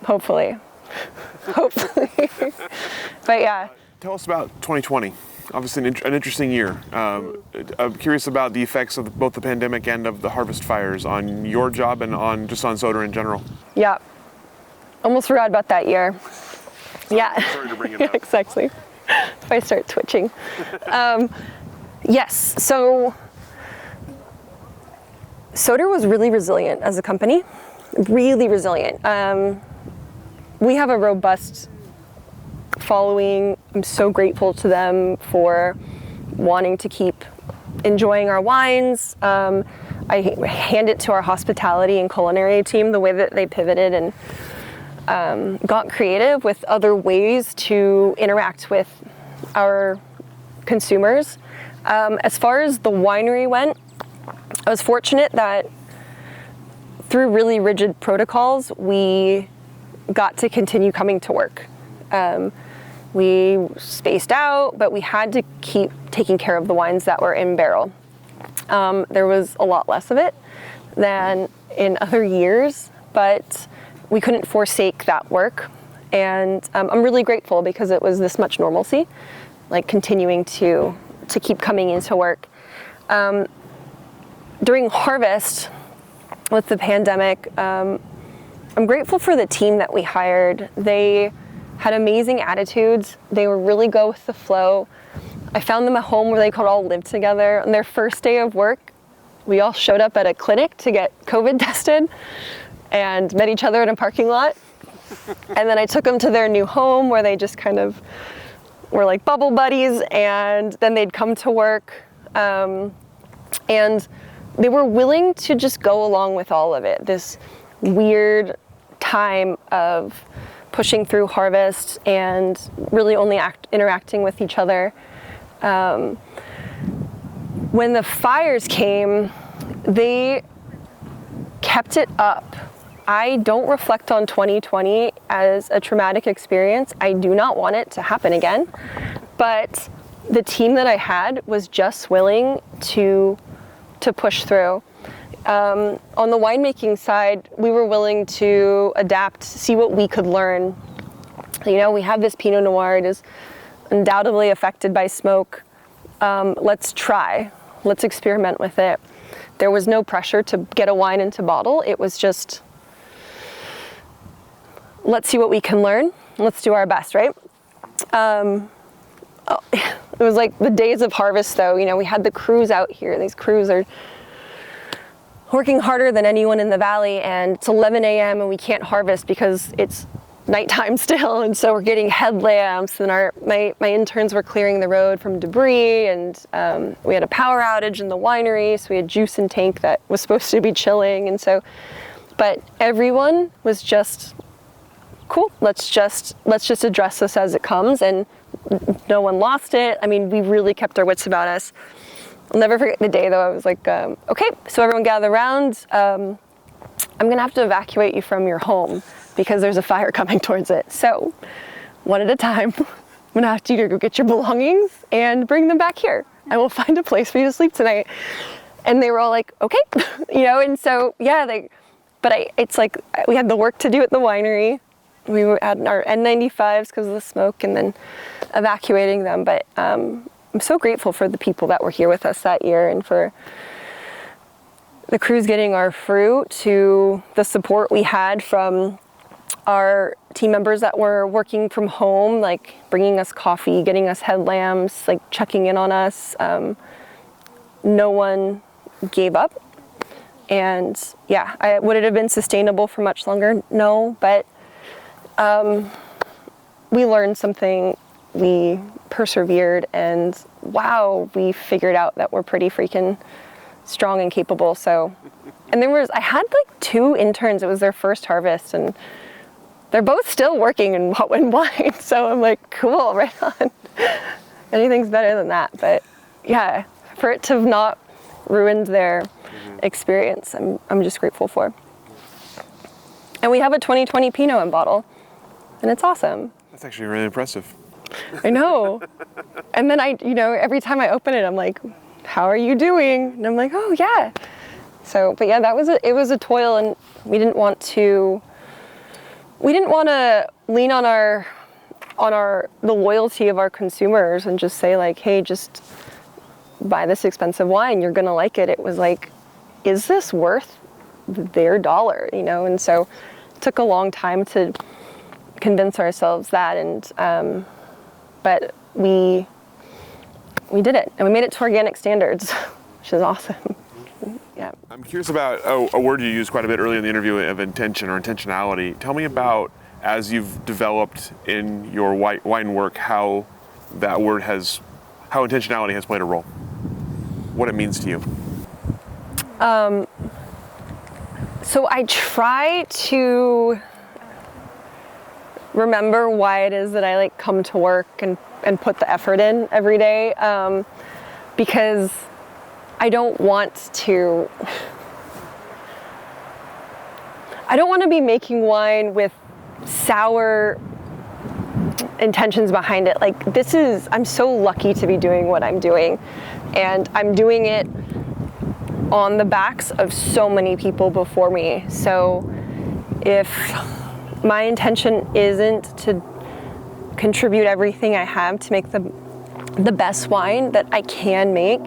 Hopefully. But yeah. Tell us about 2020. Obviously an interesting year. I'm curious about the effects of both the pandemic and of the harvest fires on your job and on Soter in general. Yeah. Almost forgot about that year. Yeah. Sorry to bring it up. Exactly. If I start twitching. Yes. So Soter was really resilient as a company. Really resilient. We have a robust following. I'm so grateful to them for wanting to keep enjoying our wines. I hand it to our hospitality and culinary team, the way that they pivoted and got creative with other ways to interact with our consumers. As far as the winery went, I was fortunate that through really rigid protocols, we got to continue coming to work. We spaced out, but we had to keep taking care of the wines that were in barrel. There was a lot less of it than in other years, but we couldn't forsake that work. And I'm really grateful because it was this much normalcy, like continuing to keep coming into work. During harvest with the pandemic, I'm grateful for the team that we hired. They had amazing attitudes. They were really go with the flow. I found them a home where they could all live together. On their first day of work, we all showed up at a clinic to get COVID tested and met each other in a parking lot. And then I took them to their new home where they just kind of were like bubble buddies, and then they'd come to work. And they were willing to just go along with all of it. This weird time of pushing through harvest and really only interacting with each other. When the fires came, they kept it up. I don't reflect on 2020 as a traumatic experience. I do not want it to happen again. But the team that I had was just willing to push through. On the winemaking side, we were willing to adapt, see what we could learn. You know, we have this Pinot Noir. It is undoubtedly affected by smoke. Let's try. Let's experiment with it. There was no pressure to get a wine into bottle. It was just, let's see what we can learn. Let's do our best, right? It was like the days of harvest, though. You know, we had the crews out here. These crews are working harder than anyone in the valley, and it's 11 a.m. and we can't harvest because it's nighttime still, and so we're getting headlamps, and my interns were clearing the road from debris, and we had a power outage in the winery, so we had juice in tank that was supposed to be chilling, and so, but everyone was just, cool, let's just address this as it comes, and no one lost it. I mean, we really kept our wits about us. I'll never forget the day, though. I was like, okay, so everyone gather around. I'm gonna have to evacuate you from your home because there's a fire coming towards it. So one at a time, I'm gonna have you to go get your belongings and bring them back here. I will find a place for you to sleep tonight. And they were all like, okay, you know, and so, yeah, it's like we had the work to do at the winery. We had our N95s because of the smoke and then evacuating them. But I'm so grateful for the people that were here with us that year and for the crews getting our fruit, to the support we had from our team members that were working from home, like bringing us coffee, getting us headlamps, like checking in on us. No one gave up. And yeah, would it have been sustainable for much longer? No, but we learned something, we persevered, and wow, we figured out that we're pretty freaking strong and capable. So, and I had like 2 interns, it was their first harvest, and they're both still working in wine. So I'm like, cool, right on. Anything's better than that. But yeah, for it to have not ruined their experience, I'm just grateful for. And we have a 2020 Pinot in bottle, and it's awesome. That's actually really impressive. I know. And then every time I open it, I'm like, how are you doing? And I'm like, oh yeah, So, but yeah, it was a toil, and we didn't want to lean on the loyalty of our consumers and just say like, hey, just buy this expensive wine, you're gonna like it. It was like, is this worth their dollar, you know? And so it took a long time to convince ourselves that, and but we did it, and we made it to organic standards, which is awesome. Yeah. I'm curious about a word you used quite a bit earlier in the interview of intention or intentionality. Tell me about, as you've developed in your wine work, how intentionality has played a role, what it means to you. So I try to remember why it is that I like come to work and put the effort in every day, because I don't want to be making wine with sour intentions behind it. Like, I'm so lucky to be doing what I'm doing, and I'm doing it on the backs of so many people before me. So if my intention isn't to contribute everything I have to make the best wine that I can make,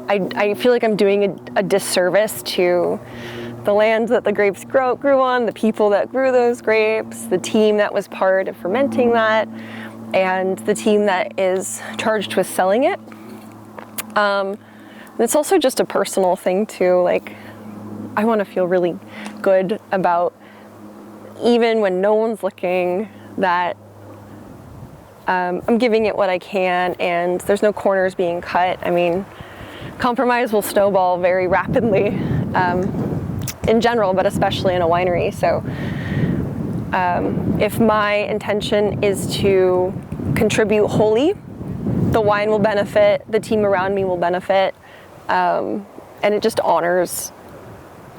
I feel like I'm doing a disservice to the land that the grapes grew on, the people that grew those grapes, the team that was part of fermenting that, and the team that is charged with selling it. It's also just a personal thing too. Like, I want to feel really good about, even when no one's looking, that I'm giving it what I can, and there's no corners being cut. I mean, compromise will snowball very rapidly in general, but especially in a winery. So if my intention is to contribute wholly, the wine will benefit, the team around me will benefit, and it just honors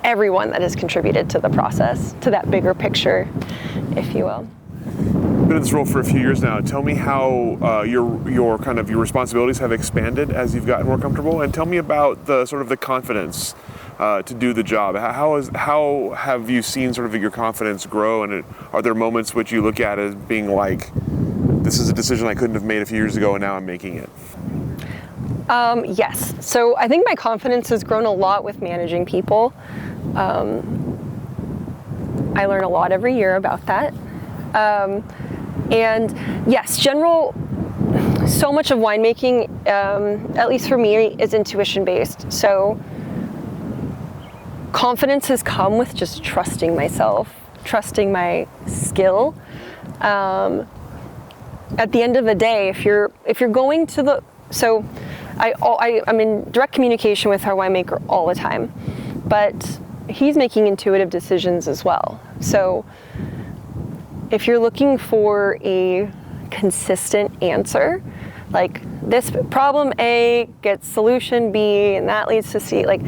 everyone that has contributed to the process, to that bigger picture, if you will. Been in this role for a few years now. Tell me how your responsibilities have expanded as you've gotten more comfortable, and tell me about the confidence to do the job. How have you seen sort of your confidence grow, and are there moments which you look at as being like, this is a decision I couldn't have made a few years ago, and now I'm making it? Yes. So I think my confidence has grown a lot with managing people. I learn a lot every year about that. And yes, so much of winemaking, at least for me, is intuition based. So confidence has come with just trusting myself, trusting my skill. At the end of the day, if you're going to I'm in direct communication with our winemaker all the time, but he's making intuitive decisions as well. So if you're looking for a consistent answer, like this problem A gets solution B and that leads to C, like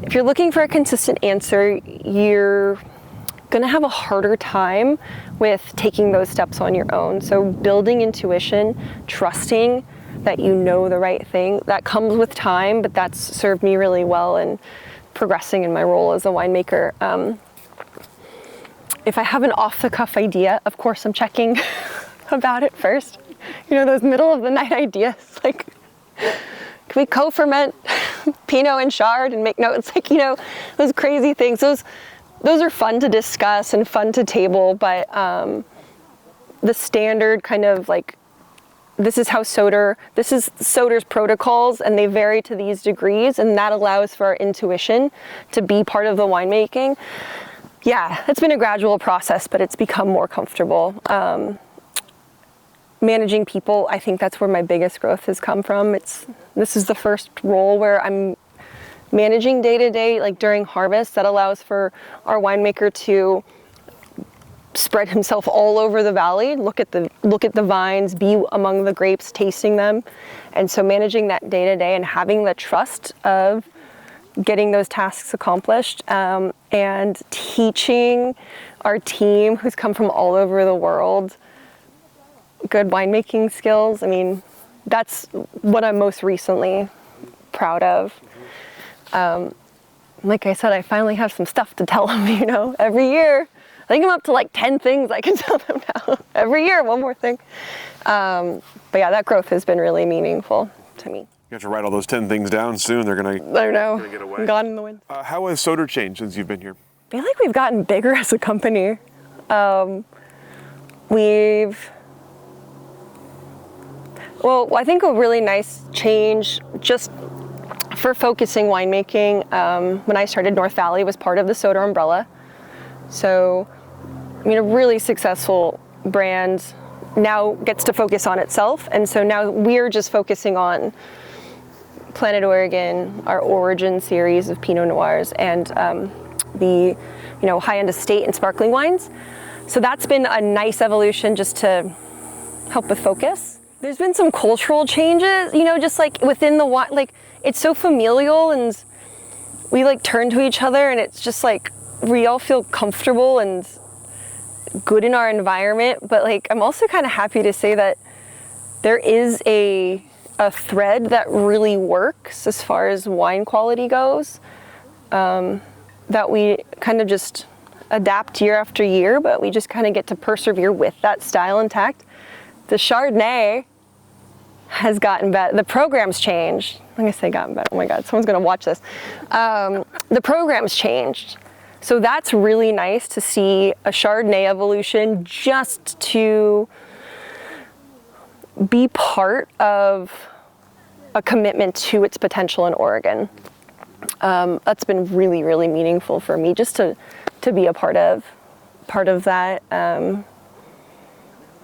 if you're looking for a consistent answer, you're gonna have a harder time with taking those steps on your own. So building intuition, trusting that you know the right thing, that comes with time, but that's served me really well in progressing in my role as a winemaker. If I have an off-the-cuff idea, of course I'm checking about it first. You know, those middle of the night ideas, like, can we co-ferment Pinot and Chard and make notes? Like, you know, those crazy things. Those are fun to discuss and fun to table, but the standard kind of like, this is Soter's protocols, and they vary to these degrees, and that allows for our intuition to be part of the winemaking. Yeah, it's been a gradual process, but it's become more comfortable. Managing people, I think that's where my biggest growth has come from. This is the first role where I'm managing day to day, like during harvest. That allows for our winemaker to spread himself all over the valley, look at the vines, be among the grapes, tasting them. And so managing that day to day and having the trust of getting those tasks accomplished, and teaching our team, who's come from all over the world, good winemaking skills. I mean, that's what I'm most recently proud of. like I said, I finally have some stuff to tell them, you know, every year. I think I'm up to like 10 things I can tell them now. Every year, one more thing. But yeah, that growth has been really meaningful to me. You have to write all those 10 things down soon. They're gonna get away. Gone in the wind. How has Soter changed since you've been here? I feel like we've gotten bigger as a company. Well, I think a really nice change just for focusing winemaking, when I started, North Valley was part of the Soter umbrella. So, I mean, a really successful brand now gets to focus on itself. And so now we're just focusing on Planet Oregon, our Origin series of Pinot Noirs, and the, you know, high-end estate and sparkling wines. So that's been a nice evolution just to help with focus. There's been some cultural changes, you know, just like within the wine, like it's so familial, and we like turn to each other, and it's just like we all feel comfortable and good in our environment. But like I'm also kind of happy to say that there is a thread that really works as far as wine quality goes, that we kind of just adapt year after year, but we just kind of get to persevere with that style intact. The Chardonnay has gotten better. The program's changed. I'm gonna say gotten better. Oh my God, someone's gonna watch this. The program's changed. So that's really nice to see a Chardonnay evolution, just to be part of a commitment to its potential in Oregon. That's been really, really meaningful for me, just to be a part of that.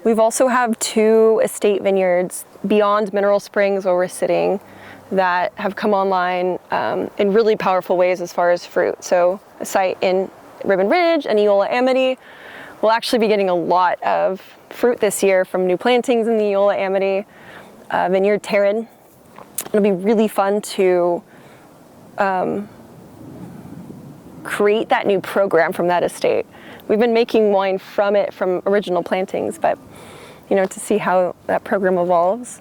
We've also have 2 estate vineyards beyond Mineral Springs, where we're sitting, that have come online in really powerful ways as far as fruit. So a site in Ribbon Ridge and Eola Amity will actually be getting a lot of fruit this year from new plantings in the Eola Amity vineyard Terran. It'll be really fun to create that new program from that estate. We've been making wine from it, from original plantings, but you know, to see how that program evolves.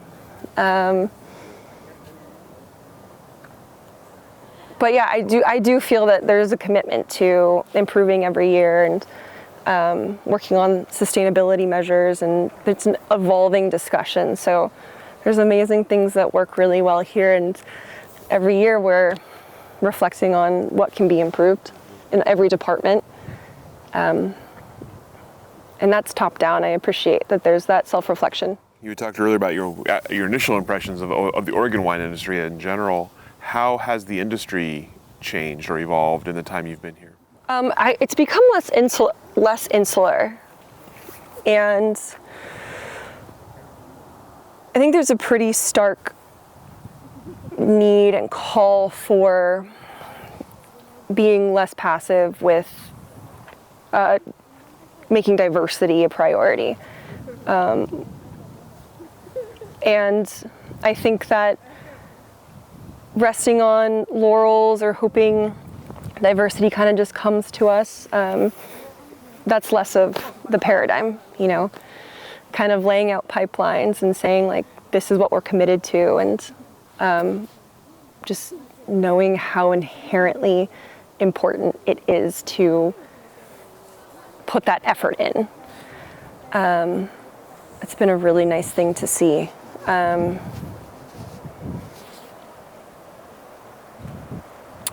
But yeah, I do feel that there's a commitment to improving every year, and working on sustainability measures, and it's an evolving discussion. So there's amazing things that work really well here, and every year we're reflecting on what can be improved in every department. And that's top down. I appreciate that there's that self-reflection. You talked earlier about your initial impressions of the Oregon wine industry in general. How has the industry changed or evolved in the time you've been here? It's become less insular, and I think there's a pretty stark need and call for being less passive with making diversity a priority. And I think that resting on laurels or hoping diversity kind of just comes to us, that's less of the paradigm, you know, kind of laying out pipelines and saying like, this is what we're committed to, and just knowing how inherently important it is to put that effort in. It's been a really nice thing to see.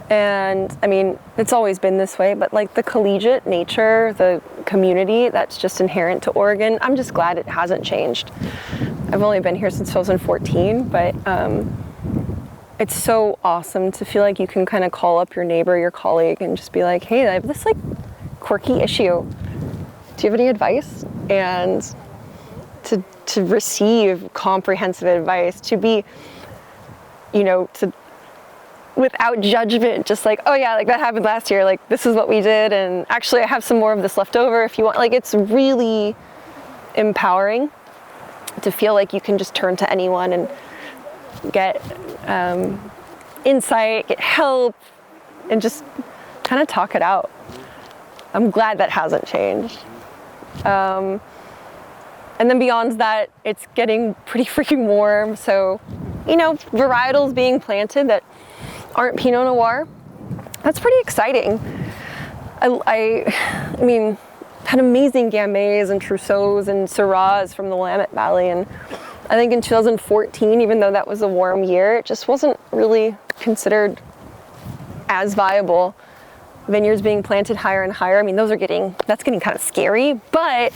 And I mean, it's always been this way, but like the collegiate nature, the community that's just inherent to Oregon, I'm just glad it hasn't changed. I've only been here since 2014, but it's so awesome to feel like you can kind of call up your neighbor, your colleague, and just be like, hey, I have this like quirky issue. Do you have any advice? And to receive comprehensive advice, to be, you know, to without judgment, just like, oh yeah, like that happened last year, like this is what we did, and actually I have some more of this left over if you want. Like, it's really empowering to feel like you can just turn to anyone and get insight, get help, and just kind of talk it out. I'm glad that hasn't changed. And then beyond that, it's getting pretty freaking warm. So, you know, varietals being planted that aren't Pinot Noir. That's pretty exciting. I mean, had amazing Gamets and Trousseaus and Syrahs from the Willamette Valley, and I think in 2014, even though that was a warm year, it just wasn't really considered as viable. Vineyards being planted higher and higher, I mean, that's getting kind of scary, but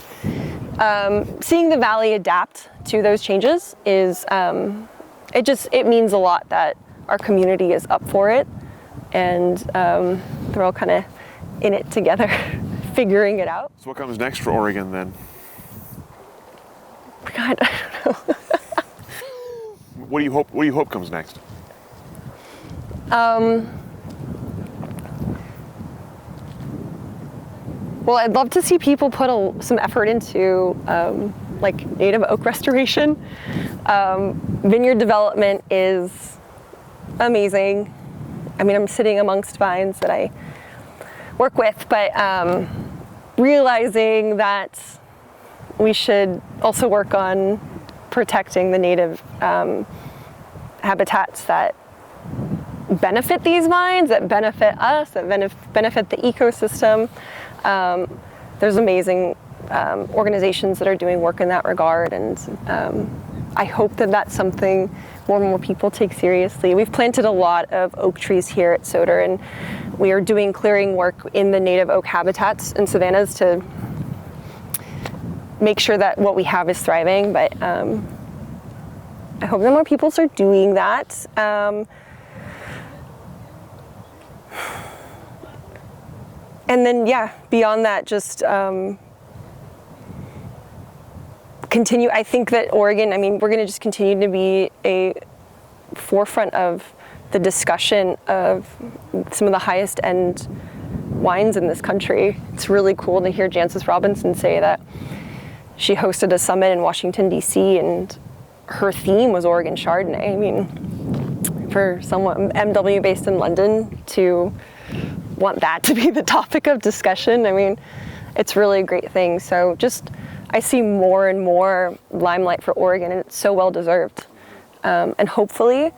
seeing the valley adapt to those changes is, it means a lot that our community is up for it, and they're all kind of in it together, figuring it out. So what comes next for Oregon then? God, I don't know. What do you hope comes next? Well, I'd love to see people put some effort into like native oak restoration. Vineyard development is amazing. I mean, I'm sitting amongst vines that I work with, but realizing that we should also work on protecting the native habitats that benefit these vines, that benefit us, that benefit the ecosystem. There's amazing organizations that are doing work in that regard, and I hope that that's something more and more people take seriously. We've planted a lot of oak trees here at Soter, and we are doing clearing work in the native oak habitats and savannas to make sure that what we have is thriving, but I hope that more people start doing that. And then, yeah, beyond that, just continue. I think that Oregon, I mean, we're going to just continue to be a forefront of the discussion of some of the highest end wines in this country. It's really cool to hear Jancis Robinson say that she hosted a summit in Washington, D.C., and her theme was Oregon Chardonnay. I mean, for someone MW based in London to want that to be the topic of discussion, I mean, it's really a great thing. So just, I see more and more limelight for Oregon, and it's so well deserved. And hopefully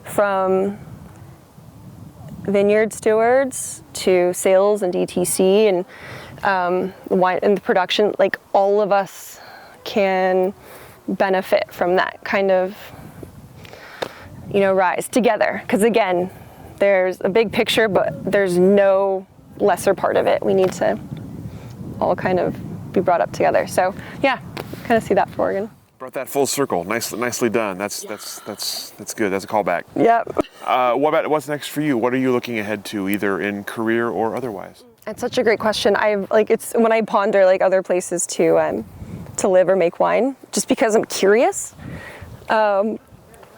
from vineyard stewards to sales and DTC and the wine and the production, like all of us can benefit from that kind of, rise together. Because again, there's a big picture, but there's no lesser part of it. We need to all kind of be brought up together. So yeah, kind of see that for Oregon. Brought that full circle. Nicely done. That's good. That's a callback. Yep. What's next for you? What are you looking ahead to, either in career or otherwise? That's such a great question. It's when I ponder like other places to live or make wine, just because I'm curious.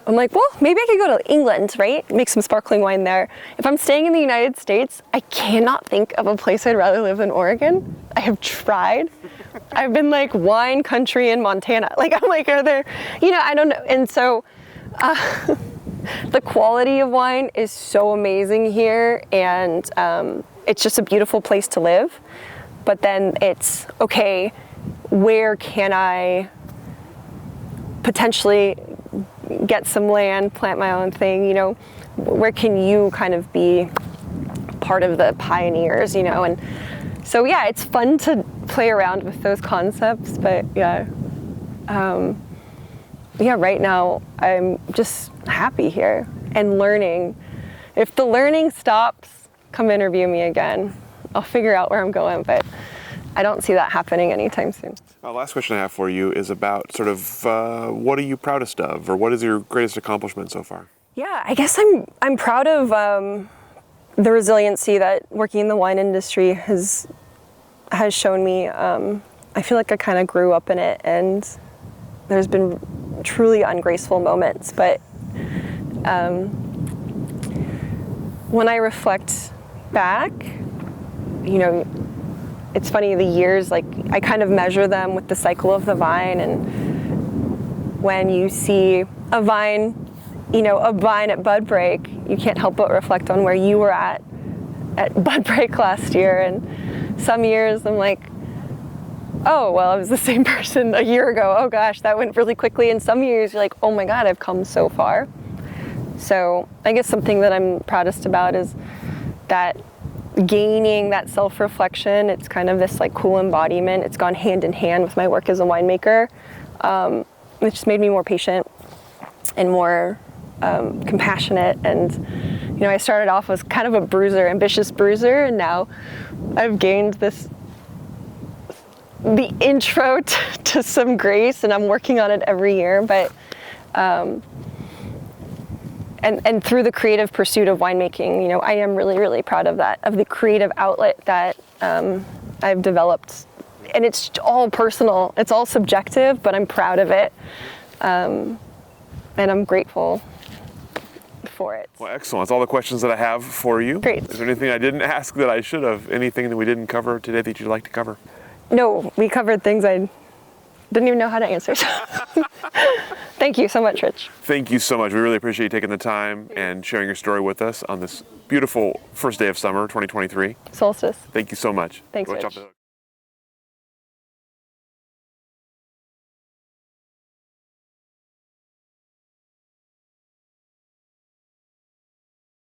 I'm like, well, maybe I could go to England, right? Make some sparkling wine there. If I'm staying in the United States, I cannot think of a place I'd rather live than Oregon. I have tried. I've been like wine country in Montana. Like, I'm like, are there, I don't know. And so the quality of wine is so amazing here, and it's just a beautiful place to live. But then it's, okay, where can I potentially get some land, plant my own thing, where can you kind of be part of the pioneers, and so yeah, it's fun to play around with those concepts, but yeah, right now I'm just happy here and learning. If the learning stops, come interview me again. I'll figure out where I'm going, but I don't see that happening anytime soon. Last question I have for you is about sort of what are you proudest of, or what is your greatest accomplishment so far? Yeah, I guess I'm proud of the resiliency that working in the wine industry has shown me. I feel like I kind of grew up in it, and there's been truly ungraceful moments, but when I reflect back, it's funny, the years, like I kind of measure them with the cycle of the vine, and when you see a vine at bud break, you can't help but reflect on where you were at bud break last year, and some years I'm like, oh, well, I was the same person a year ago. Oh gosh, that went really quickly. And some years you're like, oh my God, I've come so far. So I guess something that I'm proudest about is that gaining that self-reflection, it's kind of this like cool embodiment. It's gone hand in hand with my work as a winemaker. It just made me more patient and more compassionate. And, you know, I started off as kind of a bruiser, ambitious bruiser, and now I've gained the intro to some grace, and I'm working on it every year. But and through the creative pursuit of winemaking, you know, I am really, really proud of that, of the creative outlet that I've developed. And it's all personal, it's all subjective, but I'm proud of it. And I'm grateful for it. Well, excellent. That's all the questions that I have for you. Great. Is there anything I didn't ask that I should have? Anything that we didn't cover today that you'd like to cover? No, we covered things I didn't even know how to answer. Thank you so much, Rich. Thank you so much. We really appreciate you taking the time and sharing your story with us on this beautiful first day of summer, 2023. Solstice. Thank you so much. Thanks, Go Rich. off the hook.